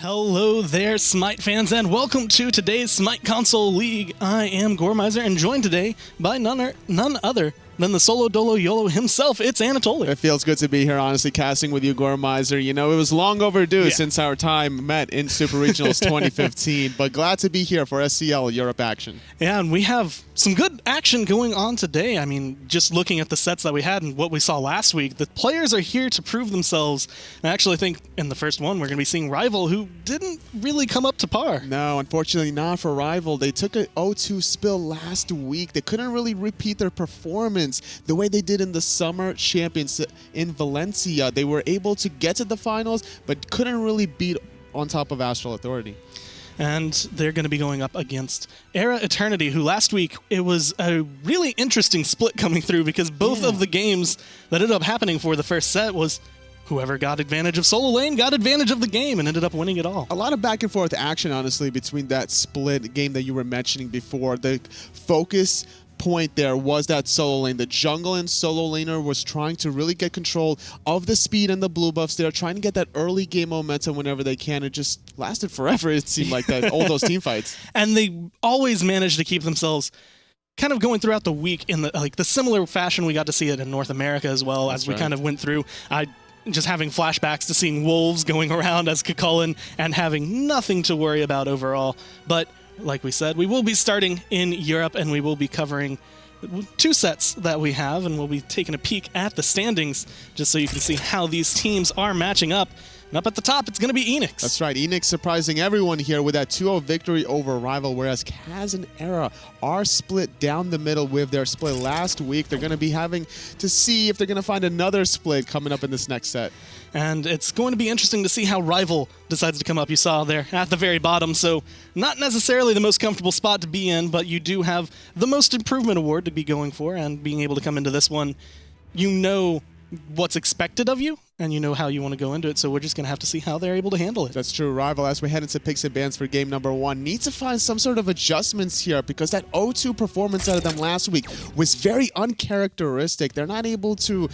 Hello there, Smite fans, and welcome to today's Smite Console League. I am Goremizer, and joined today by none other than the Solo Dolo YOLO himself. It's Anatoly. It feels good to be here, honestly, casting with you, Goremizer. You know, it was long overdue since our time met in Super Regionals 2015, but glad to be here for SCL Europe action. Yeah, and we have some good action going on today. I mean, just looking at the sets that we had and what we saw last week, the players are here to prove themselves. And I actually think in the first one, we're going to be seeing Rival, who didn't really come up to par. No, unfortunately not for Rival. They took an 0-2 spill last week. They couldn't really repeat their performance the way they did in the Summer Champions in Valencia. They were able to get to the finals, but couldn't really beat on top of Astral Authority. And they're going to be going up against Era Eternity, who last week, it was a really interesting split coming through because both of the games that ended up happening for the first set was whoever got advantage of solo lane got advantage of the game and ended up winning it all. A lot of back and forth action, honestly, between that split game that you were mentioning before. The focus point there was that solo lane. The jungle and solo laner was trying to really get control of the speed and the blue buffs. They're trying to get that early game momentum whenever they can. It just lasted forever, it seemed like, that all those team fights. And they always managed to keep themselves kind of going throughout the week in the similar fashion we got to see it in North America as well. That's as we kind of went through. Just having flashbacks to seeing wolves going around as Chulainn and having nothing to worry about overall. But like we said, we will be starting in Europe, and we will be covering two sets that we have, and we'll be taking a peek at the standings just so you can see how these teams are matching up. And up at the top, it's going to be Enix. That's right. Enix surprising everyone here with that 2-0 victory over Rival, whereas Kaz and Era are split down the middle with their split last week. They're going to be having to see if they're going to find another split coming up in this next set. And it's going to be interesting to see how Rival decides to come up. You saw there at the very bottom, so not necessarily the most comfortable spot to be in, but you do have the most improvement award to be going for, and being able to come into this one, you know what's expected of you, and you know how you want to go into it, so we're just going to have to see how they're able to handle it. That's true. Rival, as we head into picks and bans for game number 1, need to find some sort of adjustments here, because that 0-2 performance out of them last week was very uncharacteristic. They're able to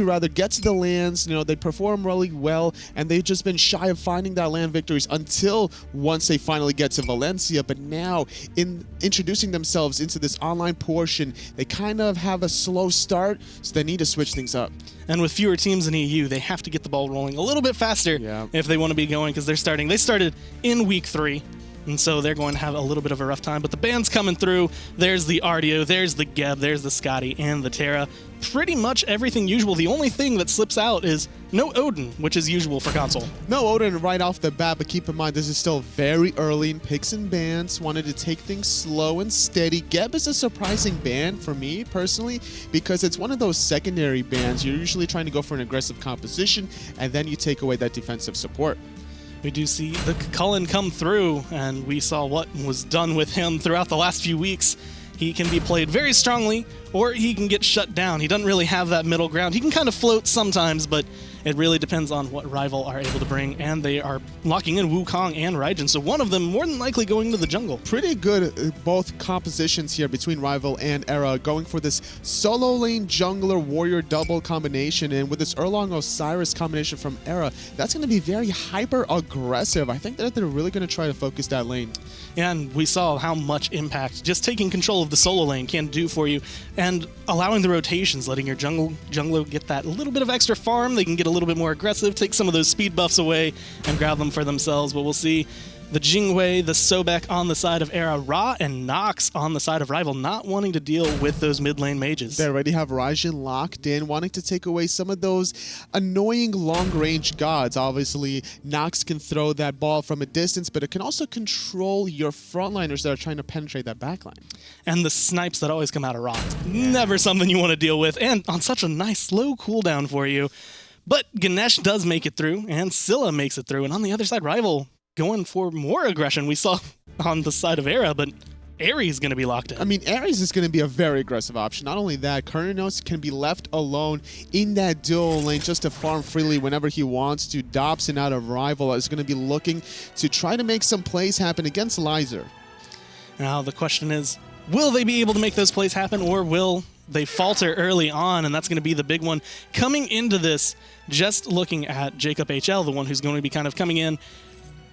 rather get to the lands. You know, they perform really well, and they've just been shy of finding that land victories until once they finally get to Valencia. But now, in introducing themselves into this online portion, they kind of have a slow start, so they need to switch things up. And with fewer teams in EU, they have to get the ball rolling a little bit faster if they want to be going, because they started in week 3, and so they're going to have a little bit of a rough time. But the band's coming through. There's the Ardio, there's the Geb, there's the Scotty, and the Terra. Pretty much everything usual. The only thing that slips out is no Odin, which is usual for console. No Odin right off the bat, but keep in mind this is still very early in picks and bans. Wanted to take things slow and steady. Geb is a surprising ban for me personally, because it's one of those secondary bans. You're usually trying to go for an aggressive composition, and then you take away that defensive support. We do see the Chulainn come through, and we saw what was done with him throughout the last few weeks. He can be played very strongly, or he can get shut down. He doesn't really have that middle ground. He can kind of float sometimes, but it really depends on what Rival are able to bring, and they are locking in Wukong and Raijin, so one of them more than likely going to the jungle. Pretty good both compositions here between Rival and Era, going for this solo lane jungler warrior double combination, and with this Erlang Osiris combination from Era, that's going to be very hyper aggressive. I think that they're really going to try to focus that lane. Yeah, and we saw how much impact just taking control of the solo lane can do for you, and allowing the rotations, letting your jungler get that little bit of extra farm. They can get a little bit more aggressive, take some of those speed buffs away, and grab them for themselves. But we'll see the Jingwei, the Sobek on the side of Era, Ra and Nox on the side of Rival, not wanting to deal with those mid lane mages. They already have Raijin locked in, wanting to take away some of those annoying long-range gods. Obviously, Nox can throw that ball from a distance, but it can also control your frontliners that are trying to penetrate that backline. And the snipes that always come out of Ra. Never something you want to deal with, and on such a nice low cooldown for you. But Ganesha does make it through, and Scylla makes it through, and on the other side, Rival going for more aggression. We saw on the side of Era, but Ares going to be locked in. I mean, Ares is going to be a very aggressive option. Not only that, Cernunnos can be left alone in that dual lane just to farm freely whenever he wants to. Dobson out of Rival is going to be looking to try to make some plays happen against Lyzurrr. Now, the question is, will they be able to make those plays happen, or will they falter early on? And that's going to be the big one. Coming into this, just looking at JacobHL, the one who's going to be kind of coming in,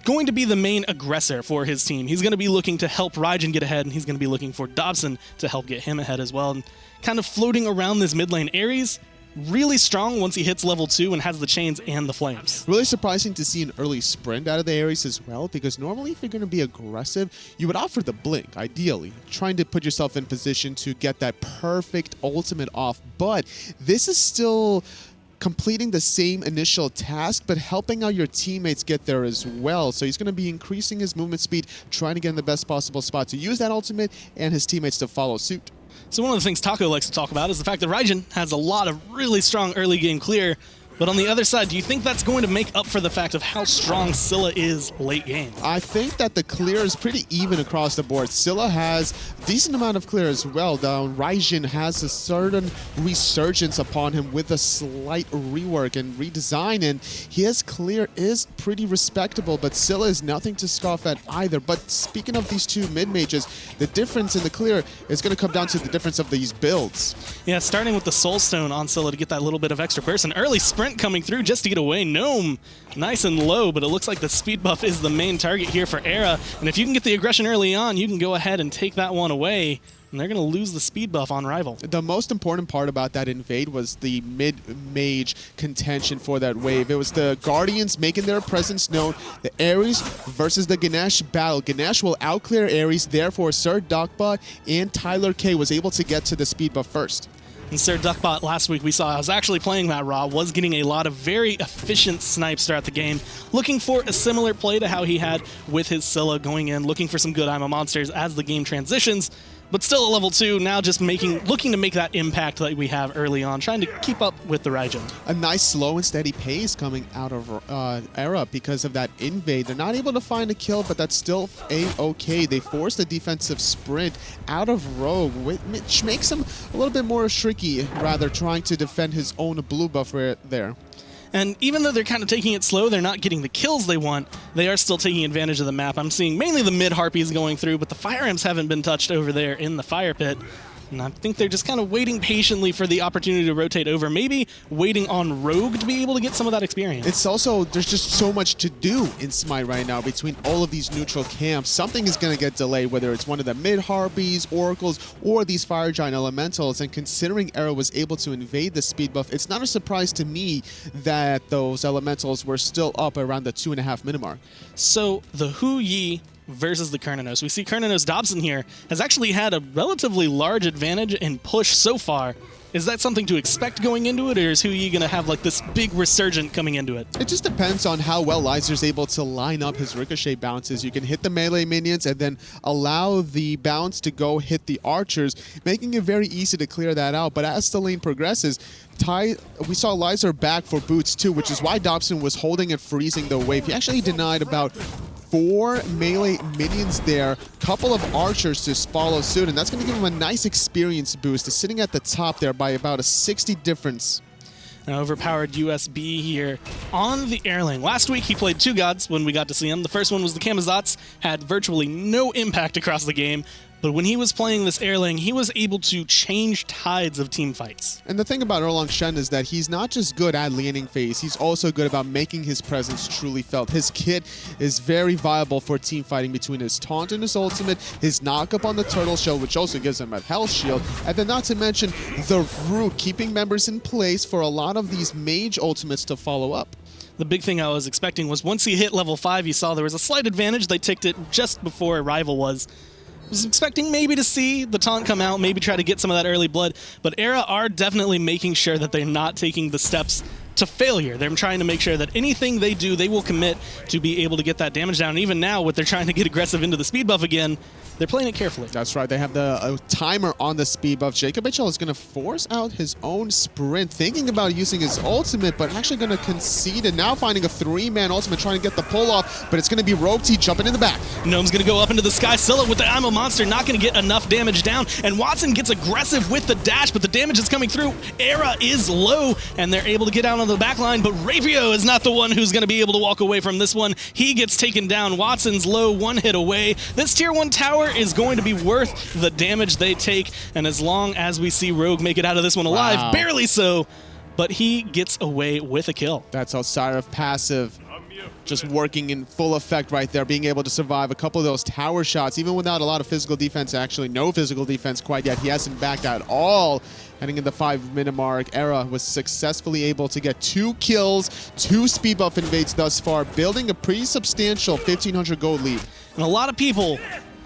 going to be the main aggressor for his team. He's going to be looking to help Raijin get ahead, and he's going to be looking for Dobson to help get him ahead as well. And kind of floating around this mid lane. Ares, really strong once he hits level 2 and has the chains and the flames. Really surprising to see an early sprint out of the Ares as well, because normally if you're going to be aggressive, you would opt for the blink, ideally, trying to put yourself in position to get that perfect ultimate off. But this is still completing the same initial task, but helping out your teammates get there as well. So he's going to be increasing his movement speed, trying to get in the best possible spot to use that ultimate and his teammates to follow suit. So one of the things Taco likes to talk about is the fact that Raijin has a lot of really strong early game clear. But on the other side, do you think that's going to make up for the fact of how strong Scylla is late game? I think that the clear is pretty even across the board. Scylla has a decent amount of clear as well. Raijin has a certain resurgence upon him with a slight rework and redesign, and his clear is pretty respectable, but Scylla is nothing to scoff at either. But speaking of these two mid-mages, the difference in the clear is going to come down to the difference of these builds. Yeah, starting with the Soul Stone on Scylla to get that little bit of extra burst. An early sprint coming through just to get away. Gnome, nice and low, but it looks like the speed buff is the main target here for Era. And if you can get the aggression early on, you can go ahead and take that one away. And they're going to lose the speed buff on Rival. The most important part about that invade was the mid-mage contention for that wave. It was the Guardians making their presence known. The Ares versus the Ganesha battle. Ganesha will outclear Ares, therefore Sirduckbot and TylrrK was able to get to the speed buff first. And Sirduckbot last week we saw, I was actually playing that raw, was getting a lot of very efficient snipes throughout the game, looking for a similar play to how he had with his Scylla going in, looking for some good IMO monsters as the game transitions. But still at level 2, now just looking to make that impact that we have early on, trying to keep up with the Raijin. A nice slow and steady pace coming out of Era because of that invade. They're not able to find a kill, but that's still a-okay. They force the defensive sprint out of Rogue, which makes him a little bit more tricky, rather trying to defend his own blue buff right there. And even though they're kind of taking it slow, they're not getting the kills they want, they are still taking advantage of the map. I'm seeing mainly the mid-harpies going through, but the fire imps haven't been touched over there in the fire pit. And I think they're just kind of waiting patiently for the opportunity to rotate over, maybe waiting on Rogue to be able to get some of that experience. It's also, there's just so much to do in Smite right now between all of these neutral camps. Something is going to get delayed, whether it's one of the mid-harpies, oracles, or these fire giant elementals. And considering Era was able to invade the speed buff, it's not a surprise to me that those elementals were still up around the 2.5 minute mark. So the Hu Yi versus the Cernunnos. We see Cernunnos Dobson here has actually had a relatively large advantage in push so far. Is that something to expect going into it, or is Hu Yi going to have like this big resurgent coming into it? It just depends on how well Lyzurrr's able to line up his ricochet bounces. You can hit the melee minions and then allow the bounce to go hit the archers, making it very easy to clear that out. But as the lane progresses, we saw Lyzurrr back for boots too, which is why Dobson was holding and freezing the wave. He actually denied about 4 melee minions there, couple of archers to follow suit, and that's going to give him a nice experience boost. He's sitting at the top there by about a 60 difference. Now, OverPoweredUSB here on the Erlang. Last week he played 2 gods when we got to see him. The first one was the Camazotz, had virtually no impact across the game. But when he was playing this Erlang, he was able to change tides of team fights. And the thing about Erlang Shen is that he's not just good at leaning phase, he's also good about making his presence truly felt. His kit is very viable for team fighting between his taunt and his ultimate, his knock-up on the turtle shell, which also gives him a health shield, and then not to mention the root, keeping members in place for a lot of these mage ultimates to follow up. The big thing I was expecting was once he hit level 5, you saw there was a slight advantage. They ticked it just before Rival was expecting maybe to see the taunt come out, maybe try to get some of that early blood, but Era are definitely making sure that they're not taking the steps to failure. They're trying to make sure that anything they do, they will commit to be able to get that damage down. And even now, what they're trying to get aggressive into the speed buff again, they're playing it carefully. That's right. They have the timer on the speed buff. JacobHL is going to force out his own sprint, thinking about using his ultimate, but actually going to concede and now finding a 3-man ultimate, trying to get the pull off, but it's going to be Rogue T jumping in the back. Gnome's going to go up into the sky. Scylla with the IMO monster, not going to get enough damage down, and Watson gets aggressive with the dash, but the damage is coming through. Era is low, and they're able to get down on the back line, but Rapio is not the one who's going to be able to walk away from this one. He gets taken down. Watson's low, 1 hit away. This tier 1 tower is going to be worth the damage they take, and as long as we see Rogue make it out of this one alive, barely so, but he gets away with a kill. That's Osiris passive just working in full effect right there, being able to survive a couple of those tower shots, even without a lot of physical defense, actually no physical defense quite yet. He hasn't backed at all. Heading in the 5-minute mark, Erra was successfully able to get 2 kills, 2 speed buff invades thus far, building a pretty substantial 1,500 gold lead. And a lot of people,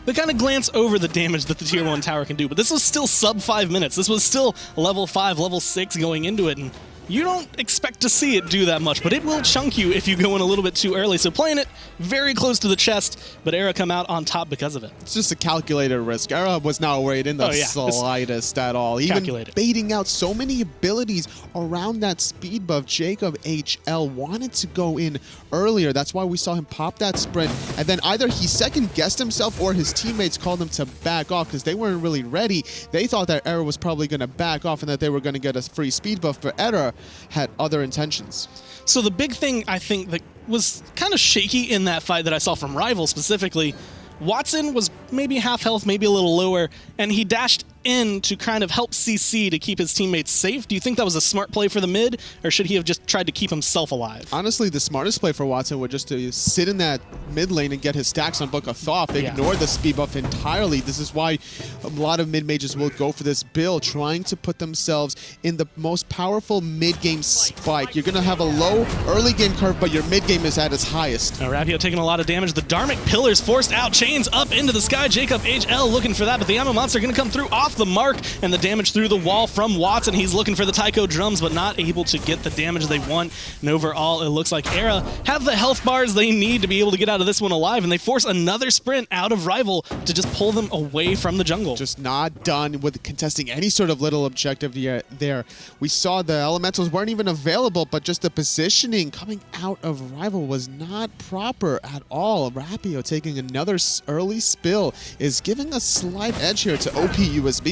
they kind of glance over the damage that the Tier 1 tower can do, but this was still sub 5 minutes. This was still level 5, level 6 going into it, and you don't expect to see it do that much, but it will chunk you if you go in a little bit too early. So playing it very close to the chest, but Erra come out on top because of it. It's just a calculated risk. Erra was not worried in the slightest at all. Even baiting out so many abilities around that speed buff, JacobHL wanted to go in earlier. That's why we saw him pop that sprint, and then either he second-guessed himself or his teammates called him to back off because they weren't really ready. They thought that Erra was probably going to back off and that they were going to get a free speed buff, but Erra had other intentions. So the big thing I think that was kind of shaky in that fight that I saw from Rival specifically, Watson was maybe half health, maybe a little lower, and he dashed in to kind of help CC to keep his teammates safe. Do you think that was a smart play for the mid, or should he have just tried to keep himself alive? Honestly, the smartest play for Watson would just to sit in that mid lane and get his stacks on Book of Thoth. Ignore the speed buff entirely. This is why a lot of mid mages will go for this build, trying to put themselves in the most powerful mid-game spike. You're going to have a low early game curve, but your mid-game is at its highest. Now, Rapio taking a lot of damage. The Dharmic Pillars forced out. Chains up into the sky. JacobHL looking for that, but the ammo monster going to come through off the mark, and the damage through the wall from Watson. He's looking for the Taiko drums, but not able to get the damage they want. And overall, it looks like Erra have the health bars they need to be able to get out of this one alive, and they force another sprint out of Rival to just pull them away from the jungle. Just not done with contesting any sort of little objective there. We saw the elementals weren't even available, but just the positioning coming out of Rival was not proper at all. Rapio taking another early spill is giving a slight edge here to OverPoweredUSB.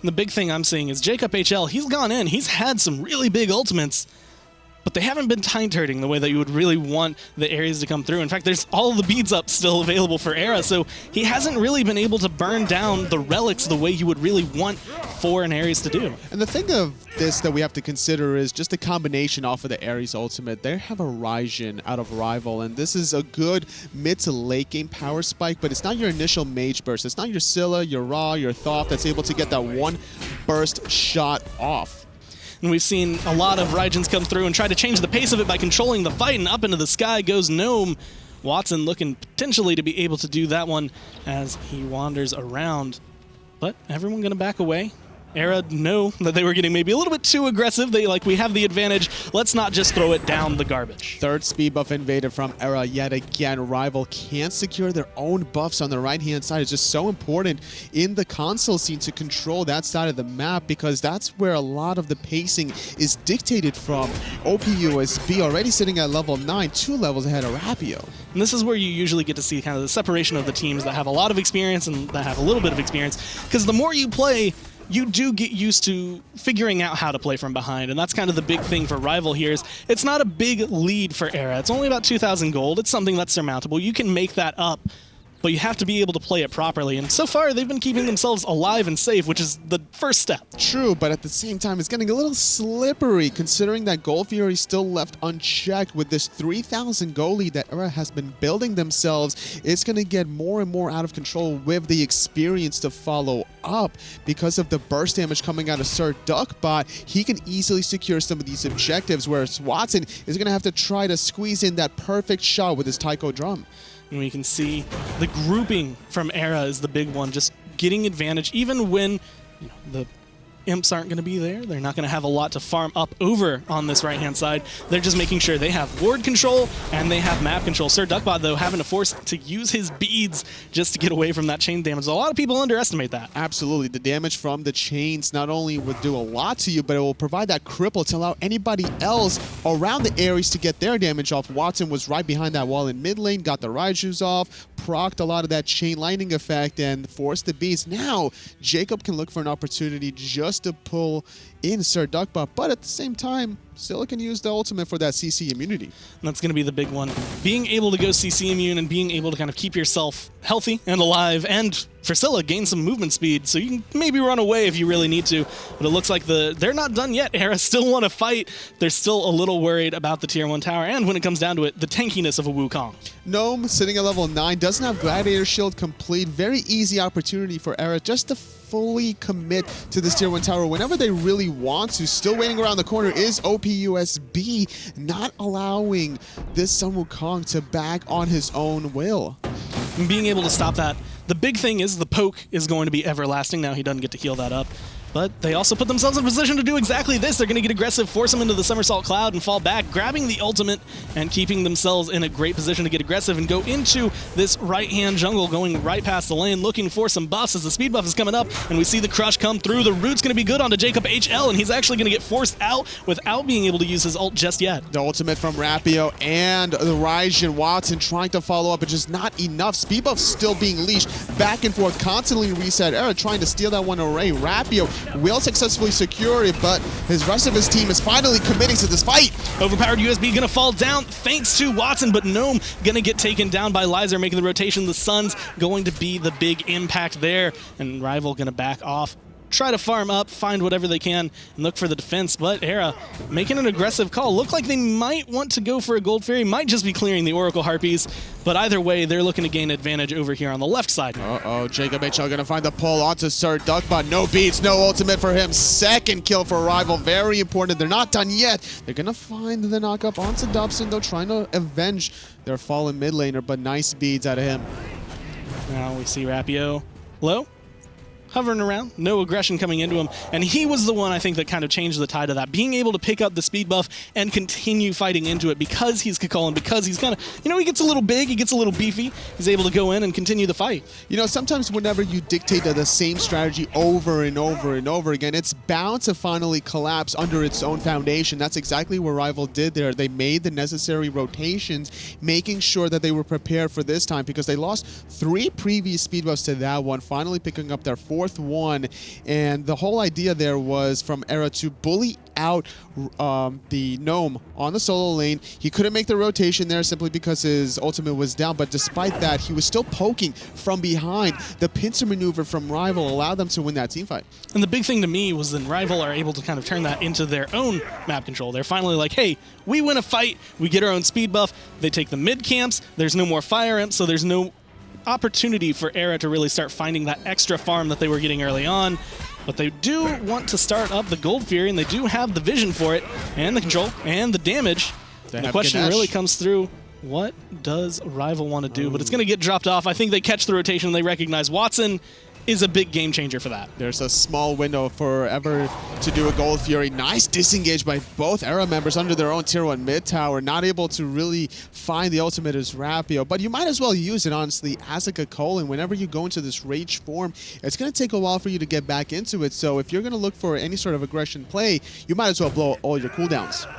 The big thing I'm seeing is JacobHL, he's gone in, he's had some really big ultimates, but they haven't been time-turning the way that you would really want the Ares to come through. In fact, there's all the beads up still available for Erra, so he hasn't really been able to burn down the relics the way you would really want for an Ares to do. And the thing of this that we have to consider is just the combination off of the Ares ultimate. They have a Raijin out of Rival, and this is a good mid to late game power spike, but it's not your initial mage burst. It's not your Scylla, your Ra, your Thoth that's able to get that one burst shot off. And we've seen a lot of Raijins come through and try to change the pace of it by controlling the fight, and up into the sky goes Gnome. Watson looking potentially to be able to do that one as he wanders around. But everyone going to back away. Erra know that they were getting maybe a little bit too aggressive. We have the advantage. Let's not just throw it down the garbage. Third speed buff invaded from Erra yet again. Rival can't secure their own buffs on the right-hand side. It's just so important in the console scene to control that side of the map, because that's where a lot of the pacing is dictated from. OverPoweredUSB already sitting at level 9, 2 levels ahead of Rapio. And this is where you usually get to see kind of the separation of the teams that have a lot of experience and that have a little bit of experience, because the more you play, you do get used to figuring out how to play from behind, and that's kind of the big thing for Rival here is it's not a big lead for Erra. It's only about 2,000 gold. It's something that's surmountable. You can make that up, but you have to be able to play it properly, and so far they've been keeping themselves alive and safe, which is the first step. True, but at the same time it's getting a little slippery considering that Gold Fury still left unchecked. With this 3,000 gold lead that Erra has been building themselves, it's going to get more and more out of control with the experience to follow up. Because of the burst damage coming out of Sirduckbot, he can easily secure some of these objectives, whereas Watson is going to have to try to squeeze in that perfect shot with his Taiko drum. And we can see the grouping from Erra is the big one, just getting advantage even when the imps aren't going to be there. They're not going to have a lot to farm up over on this right-hand side. They're just making sure they have ward control and they have map control. Sirduckbot, though, having to force to use his beads just to get away from that chain damage. A lot of people underestimate that. Absolutely. The damage from the chains not only would do a lot to you, but it will provide that cripple to allow anybody else around the Ares to get their damage off. Watson was right behind that wall in mid lane, got the Raijus off, procced a lot of that chain lightning effect, and forced the beats. Now, Jacob can look for an opportunity just to pull in Sirduckbot, but at the same time, Scylla can use the ultimate for that CC immunity. And that's going to be the big one. Being able to go CC immune and being able to kind of keep yourself healthy and alive, and for Scylla, gain some movement speed, so you can maybe run away if you really need to. But it looks like they're not done yet. Era still want to fight. They're still a little worried about the Tier 1 tower, and when it comes down to it, the tankiness of a Wukong. Gnome, sitting at level 9, doesn't have Gladiator Shield complete. Very easy opportunity for Era just to fully commit to this Tier 1 tower whenever they really want to. Still waiting around the corner is OPUSB, not allowing this Sun Wukong to back on his own will. And being able to stop that. The big thing is the poke is going to be everlasting. Now he doesn't get to heal that up. But they also put themselves in a position to do exactly this. They're going to get aggressive, force them into the Somersault Cloud and fall back, grabbing the ultimate and keeping themselves in a great position to get aggressive and go into this right-hand jungle, going right past the lane, looking for some buffs as the speed buff is coming up, and we see the crush come through. The root's going to be good onto JacobHL, and he's actually going to get forced out without being able to use his ult just yet. The ultimate from Rapio and the Raijin. Watson trying to follow up, but just not enough. Speed buff still being leashed back and forth, constantly reset. Era trying to steal that one away. Rapio will successfully secure it, but his rest of his team is finally committing to this fight. OverPoweredUSB gonna fall down thanks to Watson, but Gnome gonna get taken down by Lyzurrr, making the rotation. The Sun's going to be the big impact there, and Rival gonna back off. Try to farm up, find whatever they can, and look for the defense, but Era making an aggressive call. Look like they might want to go for a Gold Fairy, might just be clearing the Oracle Harpies, but either way, they're looking to gain advantage over here on the left side. Uh-oh, JacobHL gonna find the pull onto Sirduckbot. No beats, no ultimate for him. Second kill for Rival, very important. They're not done yet. They're gonna find the knockup onto Dobson, though, trying to avenge their fallen mid laner, but nice beads out of him. Now we see Rapio low, hovering around, no aggression coming into him, and he was the one, I think, that kind of changed the tide of that, being able to pick up the speed buff and continue fighting into it because he's Chulainn, because he's kind of, he gets a little big, he gets a little beefy, he's able to go in and continue the fight. Sometimes whenever you dictate the same strategy over and over and over again, it's bound to finally collapse under its own foundation. That's exactly what Rival did there. They made the necessary rotations, making sure that they were prepared for this time, because they lost 3 previous speed buffs to that one, finally picking up their 4th one, and the whole idea there was from Era to bully out the Gnome on the solo lane. He couldn't make the rotation there simply because his ultimate was down, but despite that, he was still poking from behind. The pincer maneuver from Rival allowed them to win that teamfight. And the big thing to me was then Rival are able to kind of turn that into their own map control. They're finally like, hey, we win a fight, we get our own speed buff, they take the mid camps, there's no more fire imp, so there's no opportunity for Era to really start finding that extra farm that they were getting early on. But they do want to start up the Gold Fury, and they do have the vision for it, and the control, and the damage. And the question Ganesha really comes through, what does Rival want to do? But it's going to get dropped off. I think they catch the rotation, and they recognize Watson is a big game changer for that. There's a small window for Ever to do a Gold Fury. Nice disengage by both Era members under their own Tier 1 mid tower. Not able to really find the ultimate as Rapio, but you might as well use it, honestly, as a Chulainn. Whenever you go into this rage form, it's going to take a while for you to get back into it. So if you're going to look for any sort of aggression play, you might as well blow all your cooldowns.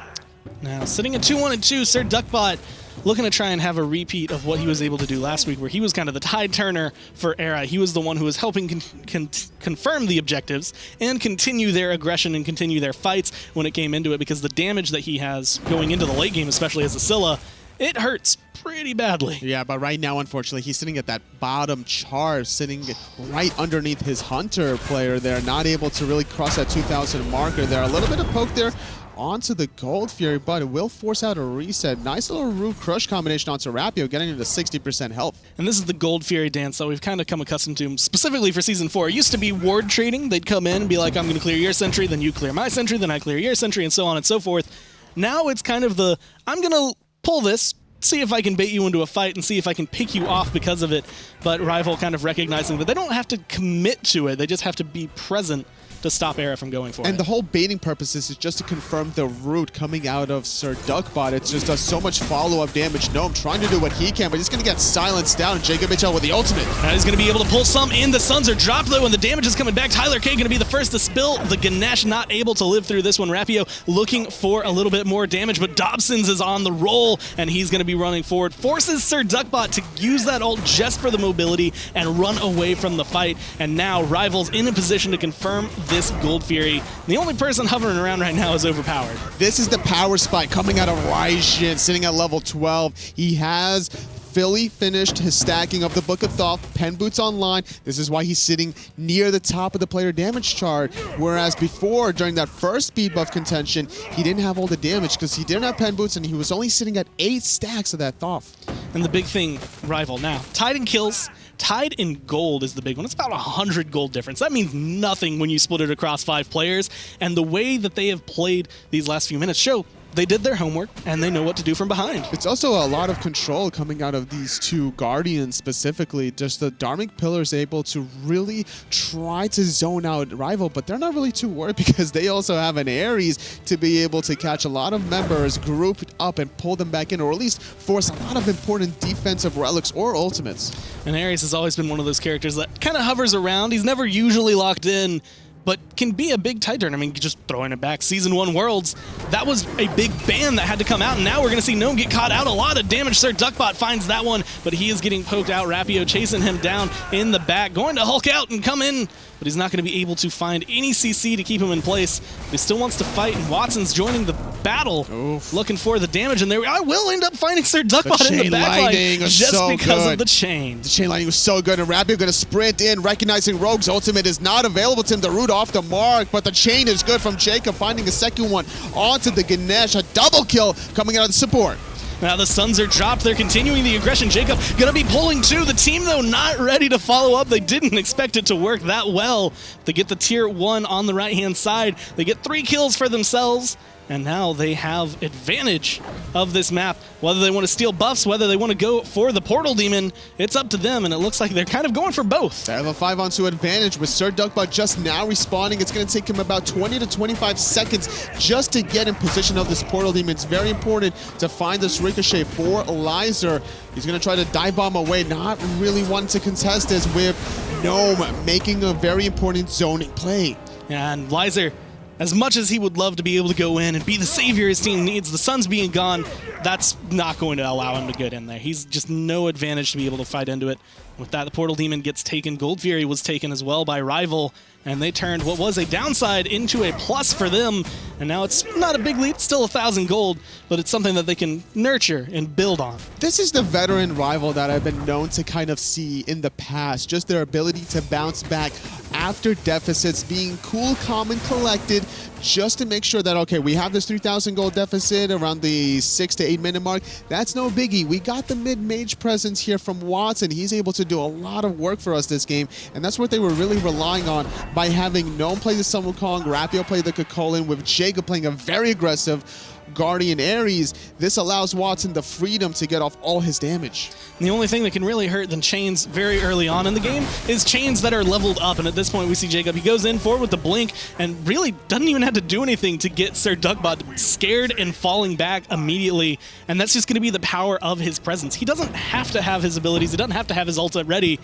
Now, sitting at 2-1-2, Sirduckbot looking to try and have a repeat of what he was able to do last week, where he was kind of the tide turner for Era. He was the one who was helping confirm the objectives and continue their aggression and continue their fights when it came into it, because the damage that he has going into the late game, especially as a Scylla, it hurts pretty badly. Yeah, but right now, unfortunately, he's sitting at that bottom charge, sitting right underneath his Hunter player there, not able to really cross that 2,000 marker there. A little bit of poke there onto the Gold Fury, but it will force out a reset. Nice little root crush combination onto Rapio, getting into 60% health. And this is the Gold Fury dance that we've kind of come accustomed to, specifically for Season 4. It used to be ward trading. They'd come in and be like, I'm going to clear your sentry, then you clear my sentry, then I clear your sentry, and so on and so forth. Now it's kind of the, I'm going to pull this, see if I can bait you into a fight and see if I can pick you off because of it. But Rival kind of recognizing that they don't have to commit to it, they just have to be present to stop Era from going for it. And the whole baiting purpose is just to confirm the root coming out of Sirduckbot. It just does so much follow-up damage. Gnome trying to do what he can, but he's going to get silenced down. JacobHL with the ultimate. Now he's going to be able to pull some in. The Suns are dropped, though, and the damage is coming back. TylrrK going to be the first to spill. The Ganesha not able to live through this one. Rapio looking for a little bit more damage, but Dobson's is on the roll, and he's going to be running forward, forces Sirduckbot to use that ult just for the mobility and run away from the fight. And now Rival's in a position to confirm this Gold Fury. The only person hovering around right now is Overpowered. This is the power spike coming out of Raijin, sitting at level 12. He has Philly finished his stacking of the Book of Thoth, Pen Boots online. This is why he's sitting near the top of the player damage chart, whereas before, during that first speed buff contention, he didn't have all the damage because he didn't have Pen Boots and he was only sitting at 8 stacks of that Thoth. And the big thing, Rival now, tied in kills, tied in gold is the big one. It's about 100 gold difference. That means nothing when you split it across 5 players, and the way that they have played these last few minutes show they did their homework, and they know what to do from behind. It's also a lot of control coming out of these two Guardians specifically. Just the Dharmic Pillars able to really try to zone out Rival, but they're not really too worried because they also have an Ares to be able to catch a lot of members, group up, and pull them back in, or at least force a lot of important defensive relics or ultimates. And Ares has always been one of those characters that kind of hovers around. He's never usually locked in, but can be a big tide turn. I mean, just throwing it back, Season 1 Worlds, that was a big ban that had to come out, and now we're going to see Gnome get caught out. A lot of damage. Sirduckbot finds that one, but he is getting poked out. Rapio chasing him down in the back, going to Hulk out and come in, but he's not going to be able to find any CC to keep him in place. But he still wants to fight, and Watson's joining the battle, looking for the damage, and there I will end up finding Sirduckbot in the backline just because of the chain. The chain lightning was so good, and Rapio going to sprint in, recognizing Rogue's ultimate is not available to him. The root off the mark, but the chain is good from Jacob, finding a second one onto the Ganesha. Double kill coming out of the support. Now the Suns are dropped. They're continuing the aggression. Jacob gonna be pulling too. The team, though, not ready to follow up. They didn't expect it to work that well. They get the tier 1 on the right-hand side. They get 3 kills for themselves. And now they have advantage of this map. Whether they want to steal buffs, whether they want to go for the Portal Demon, it's up to them, and it looks like they're kind of going for both. They have a 5-on-2 advantage with Sirduckbot just now respawning. It's going to take him about 20 to 25 seconds just to get in position of this Portal Demon. It's very important to find this Ricochet for Lyzurrr. He's going to try to dive bomb away, not really wanting to contest this, with Gnome making a very important zoning play. And Lyzurrr, as much as he would love to be able to go in and be the savior his team needs, the Suns being gone, that's not going to allow him to get in there. He's just no advantage to be able to fight into it. With that, the Portal Demon gets taken. Gold Fury was taken as well by Rival, and they turned what was a downside into a plus for them. And now it's not a big lead, still 1,000 gold, but it's something that they can nurture and build on. This is the veteran Rival that I've been known to kind of see in the past. Just their ability to bounce back after deficits, being cool, calm, and collected, just to make sure that, okay, we have this 3,000 gold deficit around the 6 to 8 minute mark. That's no biggie. We got the mid-mage presence here from Watson. He's able to do a lot of work for us this game, and that's what they were really relying on by having Gnome play the Sun Wukong, Rapio play the Chulainn, with Jacob playing a very aggressive Guardian Ares. This allows Watson the freedom to get off all his damage. And the only thing that can really hurt than chains very early on in the game is chains that are leveled up, and at this point we see Jacob, he goes in forward with the blink and really doesn't even have to do anything to get Sirduckbot scared and falling back immediately, and that's just going to be the power of his presence. He doesn't have to have his abilities, he doesn't have to have his ultimate ready.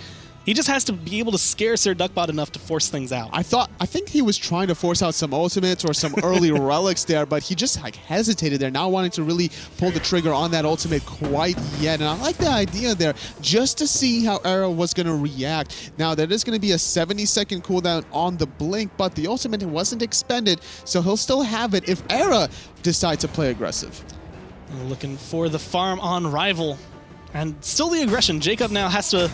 He just has to be able to scare Sirduckbot enough to force things out. I think he was trying to force out some ultimates or some early relics there, but he just hesitated there, not wanting to really pull the trigger on that ultimate quite yet. And I like the idea there, just to see how Era was going to react. Now, there is going to be a 70-second cooldown on the blink, but the ultimate wasn't expended, so he'll still have it if Era decides to play aggressive. Looking for the farm on Rival, and still the aggression. Jacob now has to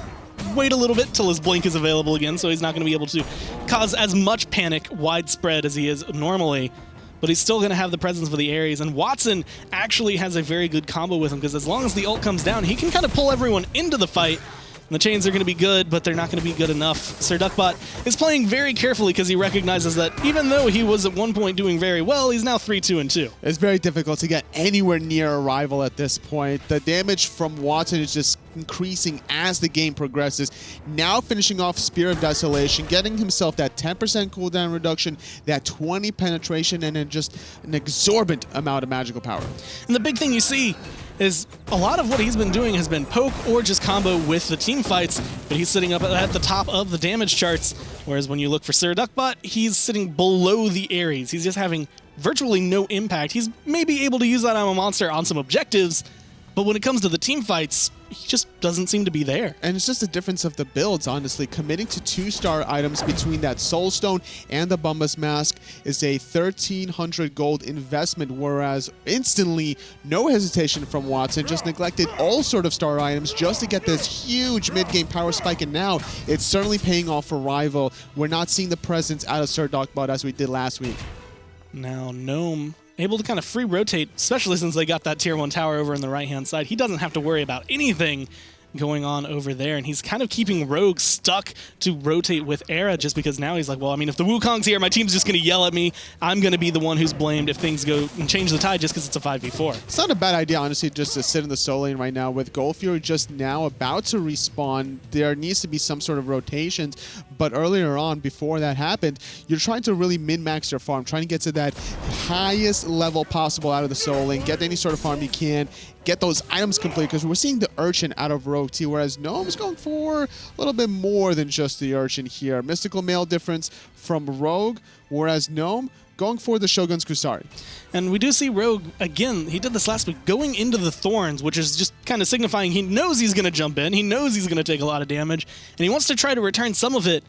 wait a little bit till his blink is available again, so he's not going to be able to cause as much panic widespread as he is normally, but he's still going to have the presence of the Ares. And Watson actually has a very good combo with him, because as long as the ult comes down, he can kind of pull everyone into the fight. And the chains are going to be good, but they're not going to be good enough. Sirduckbot is playing very carefully because he recognizes that even though he was at one point doing very well, he's now 3-2-2. It's very difficult to get anywhere near a rival at this point. The damage from Watson is just increasing as the game progresses. Now finishing off Spear of Desolation, getting himself that 10% cooldown reduction, that 20 penetration, and then just an exorbitant amount of magical power. And the big thing you see is a lot of what he's been doing has been poke or just combo with the team fights, but he's sitting up at the top of the damage charts, whereas when you look for Sirduckbot, he's sitting below the Ares. He's just having virtually no impact. He's maybe able to use that on a monster on some objectives, But when it comes to the team fights, he just doesn't seem to be there. And it's just the difference of the builds, honestly. Committing to 2-star items between that Soul Stone and the Bombus Mask is a 1,300 gold investment, whereas instantly, no hesitation from Watson, just neglected all sort of star items just to get this huge mid-game power spike, and now it's certainly paying off for Rival. We're not seeing the presence out of Sirduckbot as we did last week. Now, Gnome able to kind of free rotate, especially since they got that tier 1 tower over on the right-hand side. He doesn't have to worry about anything going on over there, and he's kind of keeping Rogue stuck to rotate with Era just because now he's like, well, I mean, if the Wukong's here, my team's just going to yell at me. I'm going to be the one who's blamed if things go and change the tide just because it's a 5v4. It's not a bad idea, honestly, just to sit in the soul lane right now. With Gold Fury just now about to respawn, there needs to be some sort of rotations, but earlier on, before that happened, you're trying to really min-max your farm, trying to get to that highest level possible out of the soul lane, get any sort of farm you can, get those items complete, because we're seeing the Urchin out of Rogue too, whereas Gnome's going for a little bit more than just the Urchin here. Mystical Mail difference from Rogue, whereas Gnome going for the Shogun's Kusari. And we do see Rogue, again, he did this last week, going into the Thorns, which is just kind of signifying he knows he's going to jump in, he knows he's going to take a lot of damage, and he wants to try to return some of it,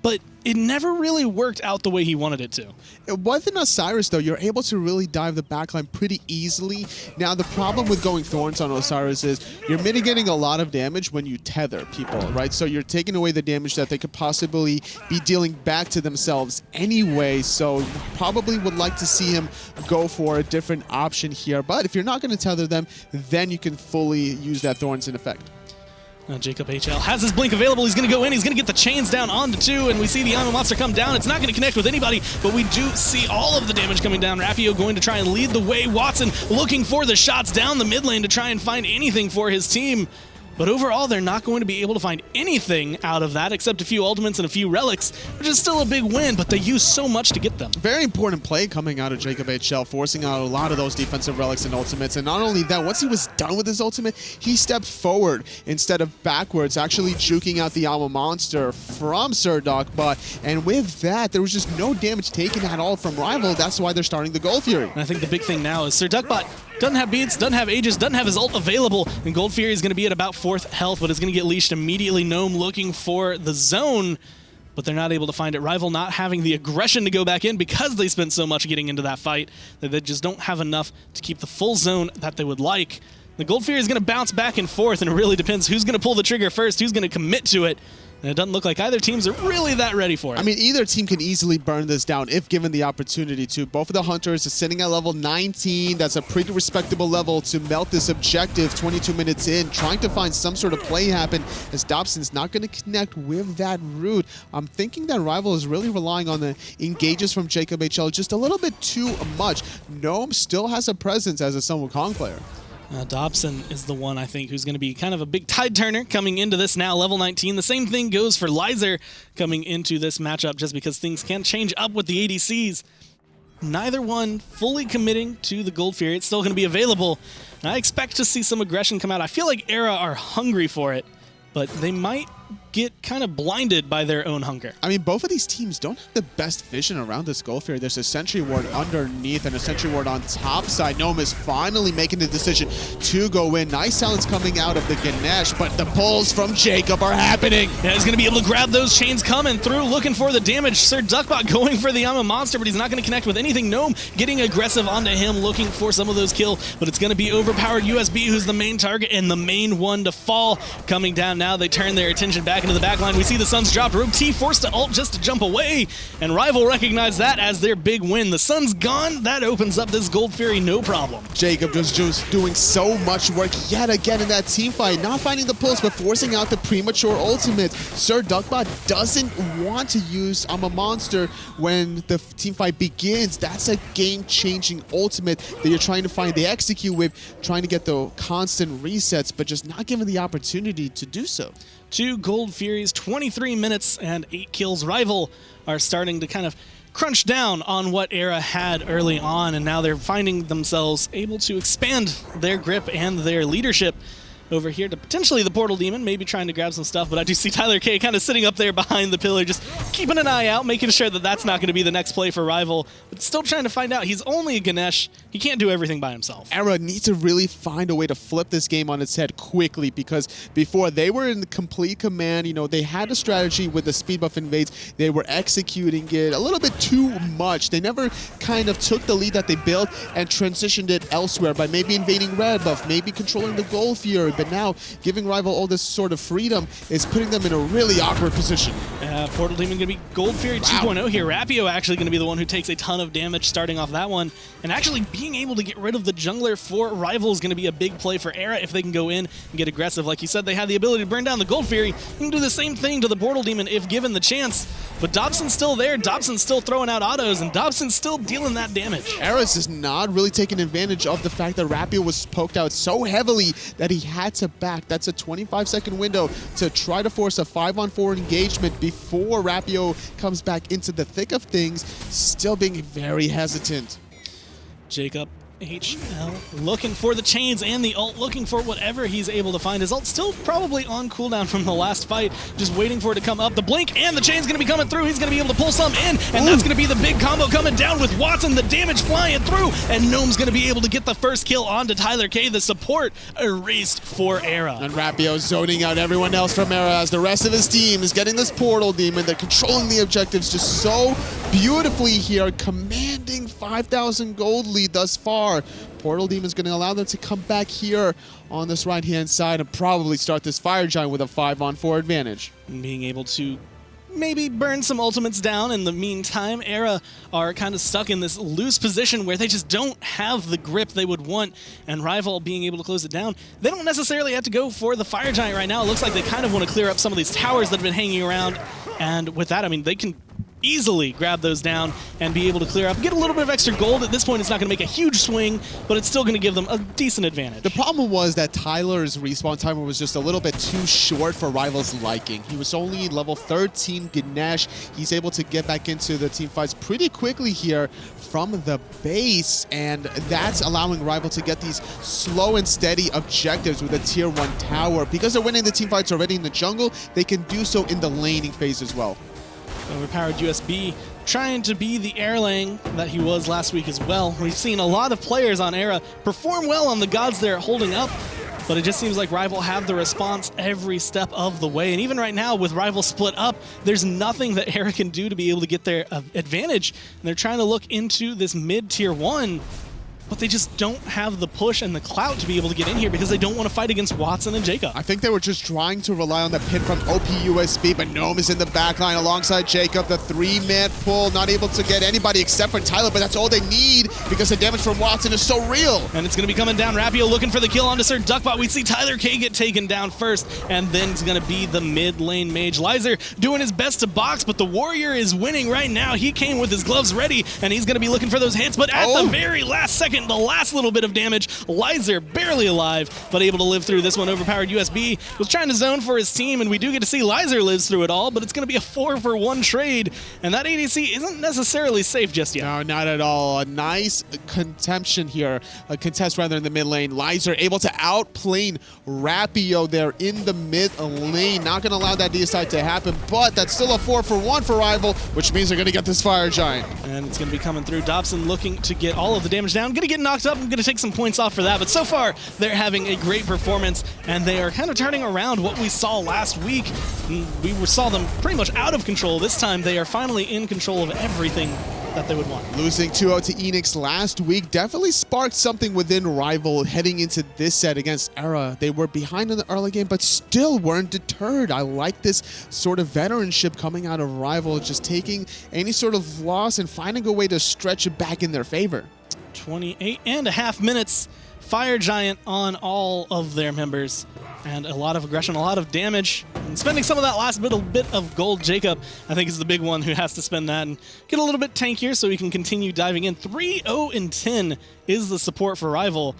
but it never really worked out the way he wanted it to. With an Osiris, though, you're able to really dive the backline pretty easily. Now, the problem with going Thorns on Osiris is you're mitigating a lot of damage when you tether people, right? So you're taking away the damage that they could possibly be dealing back to themselves anyway, so probably would like to see him go for a different option here. But if you're not going to tether them, then you can fully use that Thorns in effect. JacobHL has his blink available. He's going to go in. He's going to get the chains down onto 2, and we see the Amo Monster come down. It's not going to connect with anybody, but we do see all of the damage coming down. Rapio going to try and lead the way. Watson looking for the shots down the mid lane to try and find anything for his team. But overall, they're not going to be able to find anything out of that except a few ultimates and a few relics, which is still a big win, but they use so much to get them. Very important play coming out of JacobHL, forcing out a lot of those defensive relics and ultimates. And not only that, once he was done with his ultimate, he stepped forward instead of backwards, actually juking out the Alma Monster from Sirduckbot. And with that, there was just no damage taken at all from Rival. That's why they're starting the Gold Fury. And I think the big thing now is Sirduckbot doesn't have beats, doesn't have Aegis, doesn't have his ult available, and Gold Fury is going to be at about 4th health, but it's going to get leashed immediately. Gnome looking for the zone, but they're not able to find it. Rival not having the aggression to go back in because they spent so much getting into that fight that they just don't have enough to keep the full zone that they would like. The Gold Fury is going to bounce back and forth, and it really depends who's going to pull the trigger first, who's going to commit to it. And it doesn't look like either teams are really that ready for it. I mean, either team can easily burn this down if given the opportunity to. Both of the Hunters are sitting at level 19. That's a pretty respectable level to melt this objective 22 minutes in, trying to find some sort of play happen as Dobson's not going to connect with that root. I'm thinking that Rival is really relying on the engages from JacobHL just a little bit too much. Gnome still has a presence as a Sun Wukong player. Dobson is the one, I think, who's going to be kind of a big tide turner coming into this now, level 19. The same thing goes for Lyzurrr coming into this matchup just because things can change up with the ADCs. Neither one fully committing to the Gold Fury. It's still going to be available, and I expect to see some aggression come out. I feel like Era are hungry for it, but they might get kind of blinded by their own hunger. I mean, both of these teams don't have the best vision around this Gold Fury. There's a Sentry Ward underneath and a Sentry Ward on top side. Gnome is finally making the decision to go in. Nice silence coming out of the Ganesha, but the pulls from Jacob are happening. Yeah, he's going to be able to grab those chains coming through, looking for the damage. Sirduckbot going for the Alma Monster, but he's not going to connect with anything. Gnome getting aggressive onto him, looking for some of those kills, but it's going to be OverPoweredUSB who's the main target and the main one to fall. Coming down now, they turn their attention back into the backline. We see the Suns dropped. Rogue T forced to ult just to jump away, and Rival recognize that as their big win. The Sun's gone. That opens up this Gold Fury, no problem. Jacob just doing so much work yet again in that team fight. Not finding the pulse, but forcing out the premature ultimate. Sirduckbot doesn't want to use Alma Monster when the team fight begins. That's a game-changing ultimate that you're trying to find the execute with, trying to get the constant resets, but just not given the opportunity to do so. 2 Gold Furies, 23 minutes and 8 kills. Rival are starting to kind of crunch down on what Era had early on, and now they're finding themselves able to expand their grip and their leadership. over here to potentially the Portal Demon, maybe trying to grab some stuff, but I do see TylrrK kind of sitting up there behind the pillar, just keeping an eye out, making sure that that's not going to be the next play for Rival, but still trying to find out. He's only a Ganesh. He can't do everything by himself. Erra needs to really find a way to flip this game on its head quickly, because before they were in complete command, you know, they had a strategy with the speed buff invades. They were executing it a little bit too much. They never kind of took the lead that they built and transitioned it elsewhere by maybe invading red buff, maybe controlling the Gold Fury, but now giving Rival all this sort of freedom is putting them in a really awkward position. Portal Demon going to be Gold Fury 2.0 here. Rapio actually going to be the one who takes a ton of damage starting off that one, and actually being able to get rid of the jungler for Rival is going to be a big play for Erra if they can go in and get aggressive. Like you said, they have the ability to burn down the Gold Fury. They can do the same thing to the Portal Demon if given the chance, but Dobson's still there. Dobson's still throwing out autos, and Dobson's still dealing that damage. Erra's is not really taking advantage of the fact that Rapio was poked out so heavily that he had to back. That's a 25-second window to try to force a 5-on-4 engagement before Rapio comes back into the thick of things, still being very hesitant. JacobHL looking for the chains and the ult, looking for whatever he's able to find. His ult still probably on cooldown from the last fight, just waiting for it to come up. The blink and the chain's going to be coming through. He's going to be able to pull some in, and that's going to be the big combo coming down with Watson, the damage flying through, and Gnome's going to be able to get the first kill onto TylrrK. The support erased for Erra. And Rapio zoning out everyone else from Erra as the rest of his team is getting this Portal Demon. They're controlling the objectives just so beautifully here, commanding 5,000 gold lead thus far. Portal Demon is going to allow them to come back here on this right-hand side and probably start this Fire Giant with a 5-on-4 advantage. Being able to maybe burn some ultimates down. In the meantime, Erra are kind of stuck in this loose position where they just don't have the grip they would want, and Rival being able to close it down. They don't necessarily have to go for the Fire Giant right now. It looks like they kind of want to clear up some of these towers that have been hanging around, and with that, I mean, they can easily grab those down and be able to clear up, get a little bit of extra gold. At this point, it's not going to make a huge swing, but it's still going to give them a decent advantage. The problem was that Tyler's respawn timer was just a little bit too short for Rival's liking. He was only level 13 Ganesh. He's able to get back into the team fights pretty quickly here from the base, and that's allowing Rival to get these slow and steady objectives with a tier 1 tower. Because they're winning the team fights already in the jungle, they can do so in the laning phase as well. OverPoweredUSB trying to be the Erlang that he was last week as well. We've seen a lot of players on Erra perform well on the gods they're holding up, but it just seems like Rival have the response every step of the way. And even right now, with Rival split up, there's nothing that Erra can do to be able to get their advantage. And they're trying to look into this mid-tier 1, but they just don't have the push and the clout to be able to get in here because they don't want to fight against Watson and Jacob. I think they were just trying to rely on the pin from OPUSB, but Gnome is in the backline alongside Jacob. The 3-man pull, not able to get anybody except for Tyler, but that's all they need because the damage from Watson is so real. And it's going to be coming down. Rapio looking for the kill onto Sirduckbot. We see TylrrK get taken down first, and then it's going to be the mid lane mage. Lyzurrr doing his best to box, but the Warrior is winning right now. He came with his gloves ready, and he's going to be looking for those hits, but at the very last second, the last little bit of damage, Lyzurrr barely alive, but able to live through this one. OverPoweredUSB was trying to zone for his team, and we do get to see Lyzurrr lives through it all, but it's going to be a 4-for-1 trade, and that ADC isn't necessarily safe just yet. No, not at all. A nice contest here, a contest rather in the mid lane. Lyzurrr able to outplane Rapio there in the mid lane. Not going to allow that D-side to happen, but that's still a 4-for-1 for Rival, which means they're going to get this Fire Giant. And it's going to be coming through. Dobson looking to get all of the damage down. Going to get knocked up. I'm going to take some points off for that, but so far they're having a great performance, and they are kind of turning around what we saw last week. We saw them pretty much out of control. This time they are finally in control of everything that they would want. Losing 2-0 to Enix last week definitely sparked something within Rival heading into this set against Erra. They were behind in the early game, but still weren't deterred. I like this sort of veteranship coming out of Rival, just taking any sort of loss and finding a way to stretch it back in their favor. 28.5 minutes. Fire Giant on all of their members, and a lot of aggression, a lot of damage, and spending some of that last bit of gold. Jacob, I think, is the big one who has to spend that and get a little bit tankier so he can continue diving in. 3-0-10 is the support for Rival.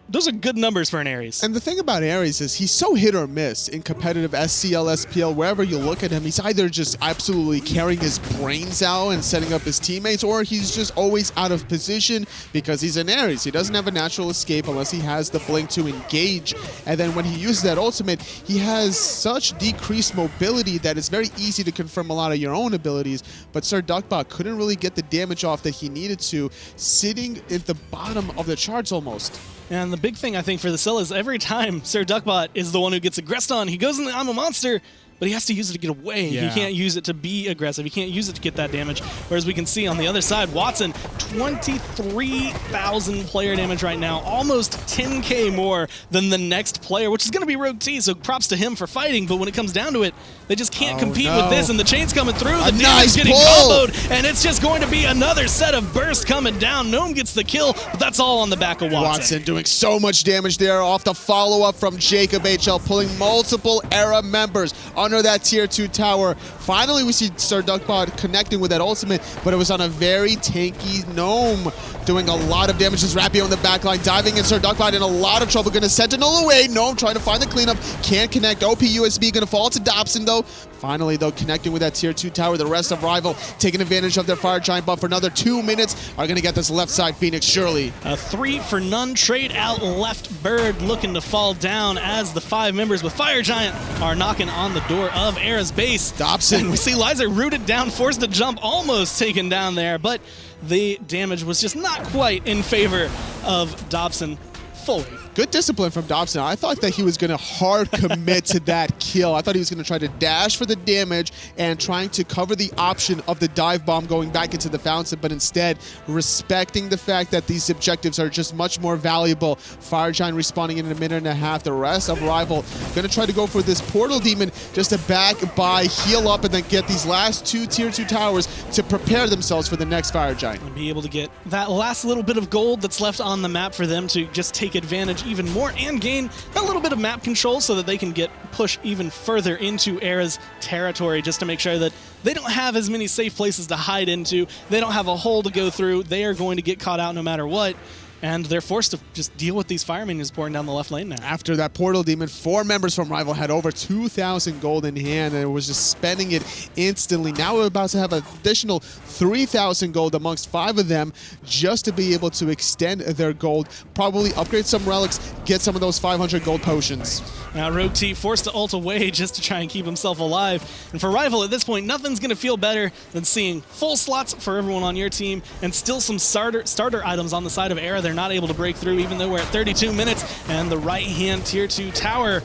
Those are good numbers for an Ares. And the thing about Ares is he's so hit or miss in competitive SCL, SPL, wherever you look at him. He's either just absolutely carrying his brains out and setting up his teammates, or he's just always out of position because he's an Ares. He doesn't have a natural escape unless he has the blink to engage. And then when he uses that ultimate, he has such decreased mobility that it's very easy to confirm a lot of your own abilities. But Sirduckbot couldn't really get the damage off that he needed to, sitting at the bottom of the charts almost. And the big thing, I think, for the Scylla is every time Sirduckbot is the one who gets aggressed on, he goes in the I'm a monster, but he has to use it to get away. Yeah. He can't use it to be aggressive. He can't use it to get that damage. Whereas we can see on the other side, Watson, 23,000 player damage right now, almost 10K more than the next player, which is going to be Rogue T, so props to him for fighting, but when it comes down to it, they just can't compete with this, and the chain's coming through, the damage getting comboed, and it's just going to be another set of bursts coming down. Gnome gets the kill, but that's all on the back of Watson. Watson doing so much damage there off the follow-up from JacobHL, pulling multiple Era members under that tier 2 tower. Finally, we see Sirduckbot connecting with that ultimate, but it was on a very tanky Gnome, doing a lot of damage. As Rapio in the backline, diving in, Sirduckbot in a lot of trouble, gonna Sentinel away. Gnome trying to find the cleanup, can't connect. OP-USB gonna fall to Dobson though. Finally though, connecting with that tier 2 tower. The rest of Rival taking advantage of their Fire Giant buff for another 2 minutes, are gonna get this left side Phoenix surely. A 3-for-none trade out left bird looking to fall down as the 5 members with Fire Giant are knocking on the door of Era's base. Dobson. And we see Lyzurrr rooted down, forced to jump, almost taken down there, but the damage was just not quite in favor of Dobson fully. Good discipline from Dobson. I thought that he was going to hard commit to that kill. I thought he was going to try to dash for the damage and trying to cover the option of the dive bomb going back into the fountain, but instead respecting the fact that these objectives are just much more valuable. Fire Giant respawning in a minute and a half. The rest of Rival going to try to go for this Portal Demon just to back by, heal up, and then get these last 2 tier 2 towers to prepare themselves for the next Fire Giant. And be able to get that last little bit of gold that's left on the map for them to just take advantage even more and gain a little bit of map control so that they can get pushed even further into Era's territory, just to make sure that they don't have as many safe places to hide into. They don't have a hole to go through. They are going to get caught out no matter what. And they're forced to just deal with these fire minions pouring down the left lane now. After that Portal Demon, 4 members from Rival had over 2,000 gold in hand and was just spending it instantly. Now we're about to have an additional 3,000 gold amongst 5 of them just to be able to extend their gold, probably upgrade some relics, get some of those 500 gold potions. Now Rogue T forced to ult away just to try and keep himself alive. And for Rival at this point, nothing's going to feel better than seeing full slots for everyone on your team and still some starter items on the side of Era. They're not able to break through even though we're at 32 minutes. And the right-hand tier 2 tower,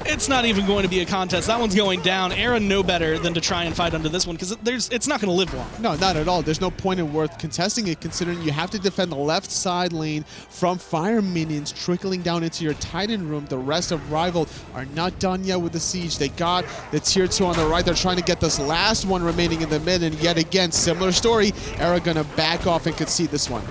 it's not even going to be a contest. That one's going down. Era know better than to try and fight under this one because it's not going to live long. No, not at all. There's no point in worth contesting it, considering you have to defend the left side lane from fire minions trickling down into your Titan room. The rest of Rival are not done yet with the siege. They got the tier 2 on the right. They're trying to get this last one remaining in the mid, and yet again, similar story. Era gonna back off and concede this one.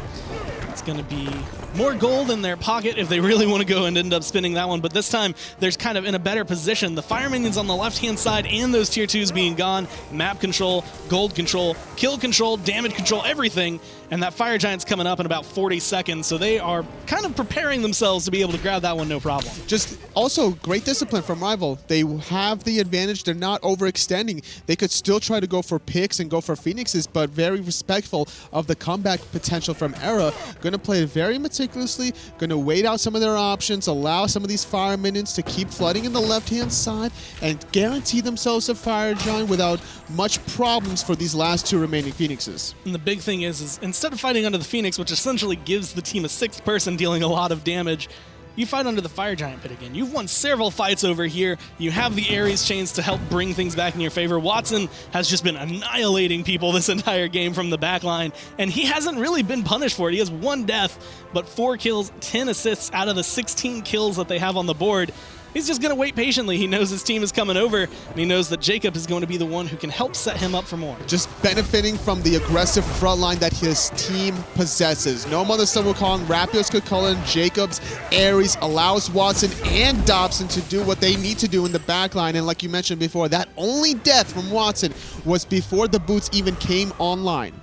It's going to be more gold in their pocket if they really want to go and end up spinning that one, but this time they're kind of in a better position. The fire minions on the left-hand side and those tier 2s being gone, map control, gold control, kill control, damage control, everything, and that Fire Giant's coming up in about 40 seconds, so they are kind of preparing themselves to be able to grab that one no problem. Just also great discipline from Rival. They have the advantage. They're not overextending. They could still try to go for picks and go for Phoenixes, but very respectful of the comeback potential from Era. Going to play it very meticulously, going to wait out some of their options, allow some of these fire minions to keep flooding in the left-hand side, and guarantee themselves a Fire Giant without much problems for these last 2 remaining Phoenixes. And the big thing is instead of fighting under the Phoenix, which essentially gives the team a 6th person dealing a lot of damage, you fight under the Fire Giant pit again. You've won several fights over here. You have the Ares chains to help bring things back in your favor. Watson has just been annihilating people this entire game from the backline, and he hasn't really been punished for it. He has 1 death, but 4 kills, 10 assists out of the 16 kills that they have on the board. He's just going to wait patiently. He knows his team is coming over, and he knows that Jacob is going to be the one who can help set him up for more. Just benefiting from the aggressive front line that his team possesses. No other sub Wukong, Rapio's Chulainn, Jacob's Ares allows Watson and Dobson to do what they need to do in the backline. And like you mentioned before, that only death from Watson was before the boots even came online.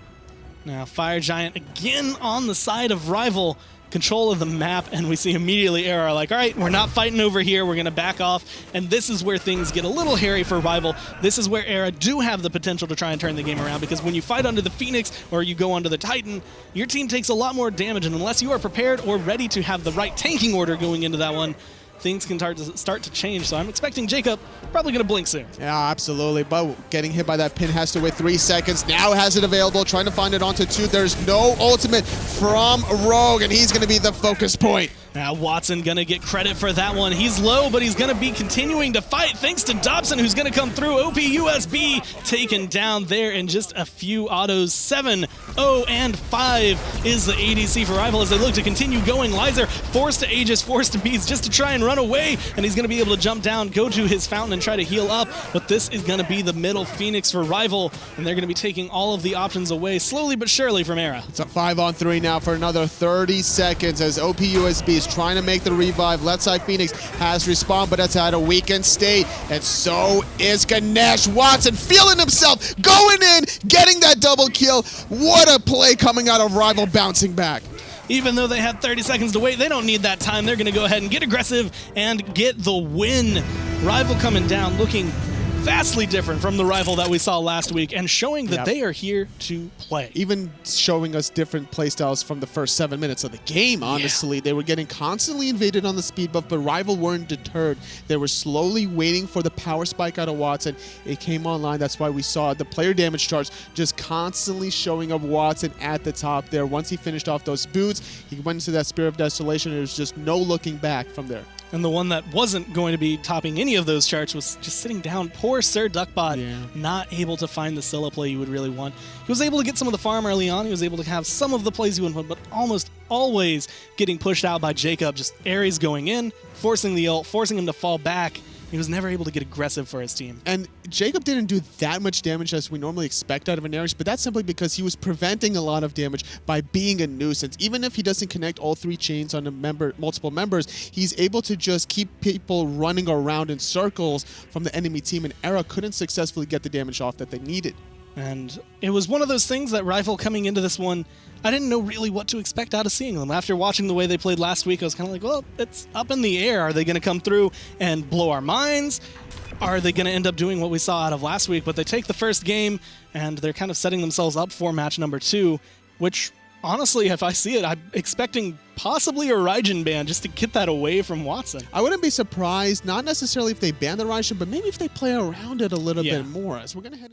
Now, Fire Giant again on the side of Rival. control of the map, and we see immediately Era like, all right, we're not fighting over here, we're going to back off, and this is where things get a little hairy for Rival. This is where Era do have the potential to try and turn the game around, because when you fight under the Phoenix or you go under the Titan, your team takes a lot more damage, and unless you are prepared or ready to have the right tanking order going into that one, things can start to change. So I'm expecting Jacob probably going to blink soon. Yeah, absolutely. But getting hit by that pin has to wait 3 seconds. Now has it available, trying to find it onto 2. There's no ultimate from Rogue, and he's going to be the focus point. Now Watson gonna get credit for that one. He's low, but he's gonna be continuing to fight thanks to Dobson, who's gonna come through. OPUSB taken down there in just a few autos. 7, 0, and 5 is the ADC for Rival as they look to continue going. Lyzurrr forced to Aegis, forced to Beats just to try and run away, and he's gonna be able to jump down, go to his fountain, and try to heal up. But this is gonna be the middle Phoenix for Rival, and they're gonna be taking all of the options away slowly but surely from Era. It's a 5-on-3 now for another 30 seconds as OPUSB is trying to make the revive. Left side Phoenix has respawned, but it's at a weakened state, and so is Ganesha. Watson feeling himself, going in, getting that double kill. What a play coming out of Rival, bouncing back. Even though they had 30 seconds to wait, they don't need that time. They're going to go ahead and get aggressive and get the win. Rival coming down looking vastly different from the Rival that we saw last week, and showing that they are here to play. Even showing us different playstyles from the first 7 minutes of the game, honestly. Yeah. They were getting constantly invaded on the speed buff, but Rival weren't deterred. They were slowly waiting for the power spike out of Watson. It came online. That's why we saw the player damage charts just constantly showing up Watson at the top there. Once he finished off those boots, he went into that Spirit of Desolation. There was just no looking back from there. And the one that wasn't going to be topping any of those charts was just sitting down. Poor Sirduckbot, not able to find the Scylla play you would really want. He was able to get some of the farm early on. He was able to have some of the plays you would want, but almost always getting pushed out by Jacob. Just Ares going in, forcing the ult, forcing him to fall back. He was never able to get aggressive for his team. And Jacob didn't do that much damage as we normally expect out of an Ares, but that's simply because he was preventing a lot of damage by being a nuisance. Even if he doesn't connect all 3 chains on multiple members, he's able to just keep people running around in circles from the enemy team, and Era couldn't successfully get the damage off that they needed. And it was one of those things that Rival coming into this one, I didn't know really what to expect out of seeing them. After watching the way they played last week, I was kind of like, well, it's up in the air. Are they going to come through and blow our minds? Are they going to end up doing what we saw out of last week? But they take the first game, and they're kind of setting themselves up for match number 2, which, honestly, if I see it, I'm expecting possibly a Raijin ban just to get that away from Watson. I wouldn't be surprised, not necessarily if they ban the Raijin, but maybe if they play around it a little bit more. As we're going to head